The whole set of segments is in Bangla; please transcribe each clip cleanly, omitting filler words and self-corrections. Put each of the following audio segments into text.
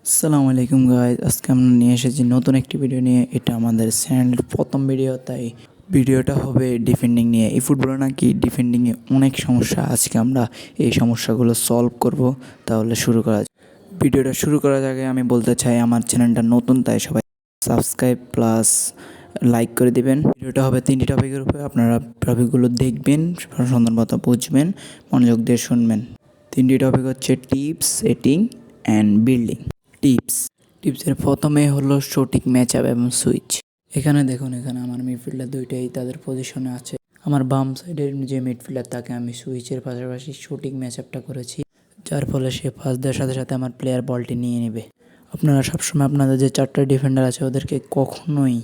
আসসালামু আলাইকুম গাইজ, আজকে আমরা নিয়ে এসেছি নতুন একটি ভিডিও নিয়ে। এটা আমাদের চ্যানেলের প্রথম ভিডিও, তাই ভিডিওটা হবে ডিফেন্ডিং নিয়ে। এই ফুটবলে নাকি ডিফেন্ডিংয়ে অনেক সমস্যা, আজকে আমরা এই সমস্যাগুলো সলভ করব। তাহলে শুরু করা যাক। ভিডিওটা শুরু করার আগে আমি বলতে চাই আমার চ্যানেলটা নতুন, তাই সবাই সাবস্ক্রাইব প্লাস লাইক করে দিবেন। ভিডিওটা হবে 3টি টপিকের উপরে, আপনারা টপিকগুলো দেখবেন, সুন্দর মতো বুঝবেন, মনোযোগ দিয়ে শুনবেন। 3টি টপিক হচ্ছে টিপস, সেটিং অ্যান্ড বিল্ডিং। টিপসের প্রথমে হলো সঠিক ম্যাচ আপ এবং সুইচ। এখানে দেখুন, এখানে আমার মিডফিল্ডার দুইটাই তাদের পজিশনে আছে। আমার বাম সাইডের যে মিডফিল্ডার, তাকে আমি সুইচের পাশাপাশি সঠিক ম্যাচ আপটা করেছি, যার ফলে সে পাস দেওয়ার সাথে সাথে আমার প্লেয়ার বলটি নিয়ে নেবে। আপনারা সবসময় আপনাদের যে 4টা ডিফেন্ডার আছে ওদেরকে কখনোই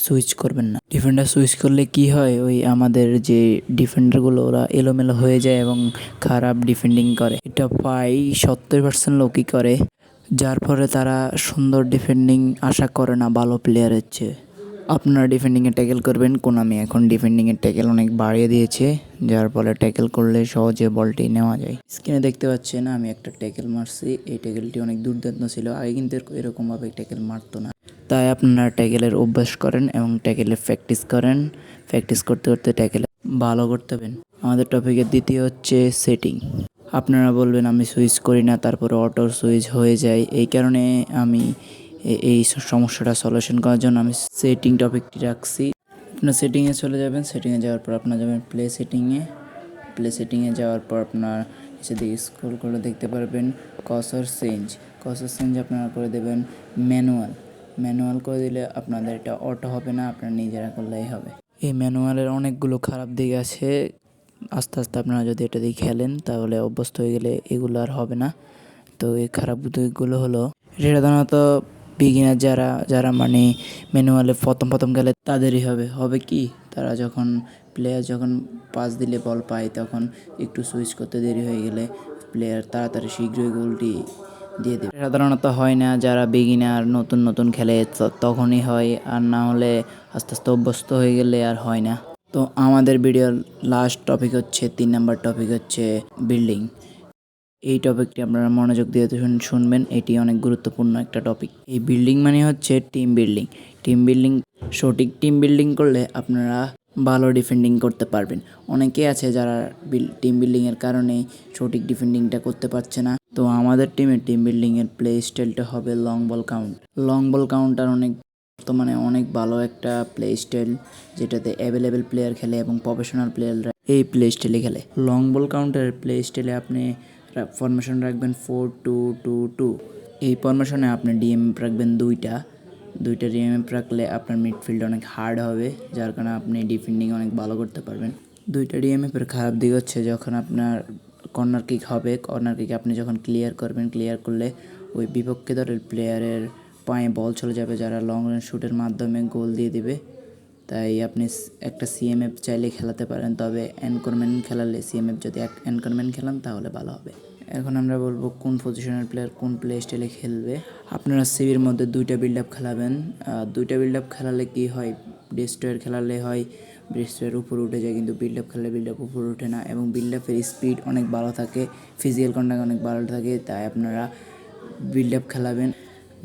সুইচ করবেন না। ডিফেন্ডার সুইচ করলে কি হয়, ওই আমাদের যে ডিফেন্ডারগুলো ওরা এলোমেলো হয়ে যায় এবং খারাপ ডিফেন্ডিং করে। এটা প্রায় 70% লোকই করে, যার ফলে তারা সুন্দর ডিফেন্ডিং আশা করে না ভালো প্লেয়ারের চেয়ে। আপনারা ডিফেন্ডিংয়ে ট্যাকেল করবেন। কোনামি এখন ডিফেন্ডিংয়ের ট্যাকেল অনেক বাড়িয়ে দিয়েছে, যার ফলে ট্যাকেল করলে সহজে বলটি নেওয়া যায়। স্ক্রিনে দেখতে পাচ্ছেন আমি একটা ট্যাকেল মারছি। এই ট্যাকেলটি অনেক দুর্দান্ত ছিল, আগে কিন্তু এরকমভাবে ট্যাকেল মারতো না। তাই আপনারা ট্যাকেলের অভ্যাস করেন এবং ট্যাকেলের প্র্যাকটিস করেন। প্র্যাকটিস করতে করতে ট্যাকেল ভালো করতে পারবেন। আমাদের টপিকের দ্বিতীয় হচ্ছে সেটিং। আপনারা বলবেন আমি সুইচ করি না, তারপরে অটো সুইচ হয়ে যায়। এই কারণে আমি এই সমস্যাটা সলিউশন করার জন্য আমি সেটিং টপিকটি রাখছি। আপনার সেটিংয়ে চলে যাবেন। সেটিংয়ে যাওয়ার পর আপনারা যাবেন প্লে সেটিংয়ে যাওয়ার পর আপনার সেদিকে স্ক্রল করে দেখতে পারবেন কার্সর চেঞ্জ আপনারা করে দেবেন ম্যানুয়াল করে দিলে আপনাদের এটা অটো হবে না, আপনারা নিজেরা করলেই হবে। এই ম্যানুয়ালের অনেকগুলো খারাপ দিক আছে, আস্তে আস্তে আপনারা যদি এটা দিয়ে খেলেন তাহলে অভ্যস্ত হয়ে গেলে এগুলো আর হবে না। তো এই খারাপ দিকগুলো হলো, এটা সাধারণত বিগিনার যারা মানে ম্যানুয়ালে প্রথম খেলে তাদেরই হবে কি, তারা প্লেয়ার যখন পাস দিলে বল পায় তখন একটু সুইচ করতে দেরি হয়ে গেলে প্লেয়ার তাড়াতাড়ি শীঘ্রই গোলটি দিয়ে দেবে। সাধারণত হয় না, যারা বিগিনার নতুন খেলে তখনই হয়, আর না হলে আস্তে আস্তে অভ্যস্ত হয়ে গেলে আর হয় না। তো আমাদের ভিডিওর লাস্ট টপিক হচ্ছে 3 নাম্বার টপিক হচ্ছে বিল্ডিং। এই টপিকটি আপনারা মনোযোগ দিয়ে শুনবেন, এটি অনেক গুরুত্বপূর্ণ একটা টপিক। এই বিল্ডিং মানে হচ্ছে টিম বিল্ডিং। সঠিক টিম বিল্ডিং করলে আপনারা ভালো ডিফেন্ডিং করতে পারবেন। অনেকে আছে যারা টিম বিল্ডিংয়ের কারণে সঠিক ডিফেন্ডিংটা করতে পারছে না। তো আমাদের টিম বিল্ডিংয়ের প্লে স্টাইলটা হবে লং বল কাউন্টার বর্তমানে অনেক ভালো একটা প্লে স্টাইল, যেটাতে অ্যাভেলেবেল প্লেয়ার খেলে এবং প্রফেশনাল প্লেয়াররা এই প্লে স্টাইলে খেলে। লং বল কাউন্টারের প্লে স্টাইলে আপনি ফরমেশন রাখবেন 4-2-2-2। এই ফরমেশনে আপনি ডিএমএফ রাখবেন দুইটা ডিএমএফ রাখলে আপনার মিডফিল্ড অনেক হার্ড হবে, যার কারণে আপনি ডিফেন্ডিং অনেক ভালো করতে পারবেন। দুইটা ডিএমএফের খারাপ দিক হচ্ছে, যখন আপনার কর্নার কিক হবে, কর্নার কিক আপনি যখন ক্লিয়ার করলে ওই বিপক্ষে দলের প্লেয়ারের পায়ে বল চলে যাবে, যারা লং রেঞ্জ শুটের মাধ্যমে গোল দিয়ে দিবে। তাই আপনি একটা সিএমএফ চাইলে খেলাতে পারেন, তবে এনকরমেন্ট খেলালে সিএমএফ যদি এনকরমেন্ট খেলান তাহলে ভালো হবে। এখন আমরা বলবো কোন পজিশনের প্লেয়ার কোন প্লে স্টাইলে খেলবে। আপনারা সিবির মধ্যে দুইটা বিল্ড আপ খেলাবেন। দুইটা বিল্ড আপ খেলালে কি হয়, ডিস্ট্রয়ার খেলালে হয় ডিস্ট্রয়ার উপরে উঠে যায়, কিন্তু বিল্ড আপ খেলালে বিল্ড আপ উপরে ওঠে না, এবং বিল্ড আপের স্পিড অনেক ভালো থাকে, ফিজিক্যাল কন্ট্যাক্ট অনেক ভালো থাকে। তাই আপনারা বিল্ড আপ খেলাবেন।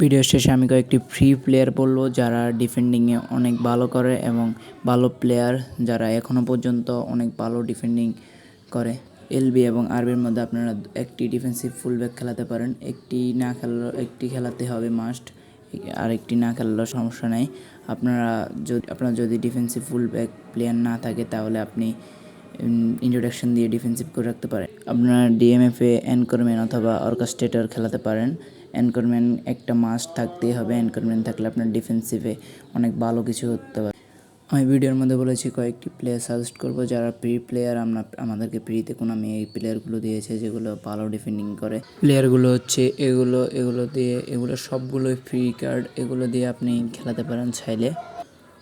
ভিডিও শেষে আমি কয়েকটি ফ্রি প্লেয়ার বলবো যারা ডিফেন্ডিংয়ে অনেক ভালো করে এবং ভালো প্লেয়ার যারা এখনও পর্যন্ত অনেক ভালো ডিফেন্ডিং করে। এলবি এবং আরবির মধ্যে আপনারা একটি ডিফেন্সিভ ফুলব্যাক খেলাতে পারেন। একটি খেলাতে হবে মাস্ট, আর একটি না খেললেও সমস্যা নাই। আপনার যদি ডিফেন্সিভ ফুলব্যাক প্লেয়ার না থাকে তাহলে আপনি ইন্ট্রোডাকশন দিয়ে ডিফেন্সিভ করে রাখতে পারেন। আপনারা ডিএমএফে এনকরম্যান অথবা অর্কেস্ট্রেটর খেলাতে পারেন। এনকরম্যান একটা মাস্ট থাকতেই হবে, এনকরম্যান থাকলে আপনার ডিফেন্সিভে অনেক ভালো কিছু করতে পারে। আমি ভিডিওর মধ্যে বলেছি কয়েকটি প্লেয়ার সাজেস্ট করবো যারা প্রি প্লেয়ার, আমাদেরকে প্রিতে আমি এই প্লেয়ারগুলো দিয়েছে যেগুলো ভালো ডিফেন্ডিং করে। প্লেয়ারগুলো হচ্ছে এগুলো সবগুলোই ফ্রি কার্ড, এগুলো দিয়ে আপনি খেলাতে পারেন চাইলে।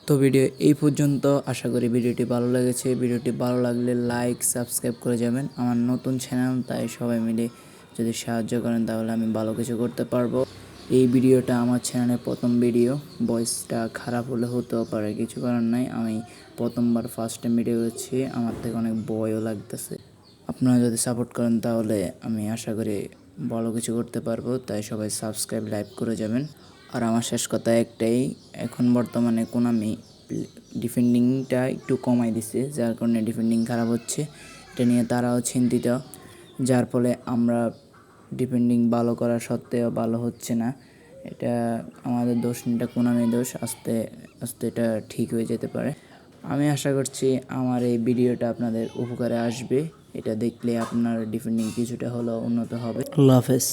তো ভিডিও এই পর্যন্ত, আশা করি ভিডিওটি ভালো লেগেছে। ভিডিওটি ভালো লাগলে লাইক সাবস্ক্রাইব করে যাবেন। আমার নতুন চ্যানেল, তাই সবাই মিলে যদি সাহায্য করেন তাহলে আমি ভালো কিছু করতে পারবো। এই ভিডিওটা আমার চ্যানেলের প্রথম ভিডিও, ভয়েসটা খারাপ হলে হতেও পারে, কিছু করার নাই। আমি প্রথমবার ফার্স্ট টাইম ভিডিও করছি, আমার থেকে অনেক ভয়ও লাগতেছে। আপনারা যদি সাপোর্ট করেন তাহলে আমি আশা করি ভালো কিছু করতে পারবো। তাই সবাই সাবস্ক্রাইব লাইক করে যাবেন। আর আমার শেষ কথা একটাই, এখন বর্তমানে কোনামি ডিফেন্ডিংটা একটু কমাই দিছে, যার কারণে ডিফেন্ডিং খারাপ হচ্ছে। এটা নিয়ে তারাও চিন্তিত, যার ফলে আমরা ডিফেন্ডিং ভালো করা সত্ত্বেও ভালো হচ্ছে না। এটা আমাদের দোষ না, এটা কোনামি দোষ। আস্তে আস্তে এটা ঠিক হয়ে যেতে পারে। আমি আশা করছি আমার এই ভিডিওটা আপনাদের উপকারে আসবে। এটা দেখলে আপনার ডিফেন্ডিং কিছুটা হলেও উন্নত হবে। আল্লাহ হাফেজ।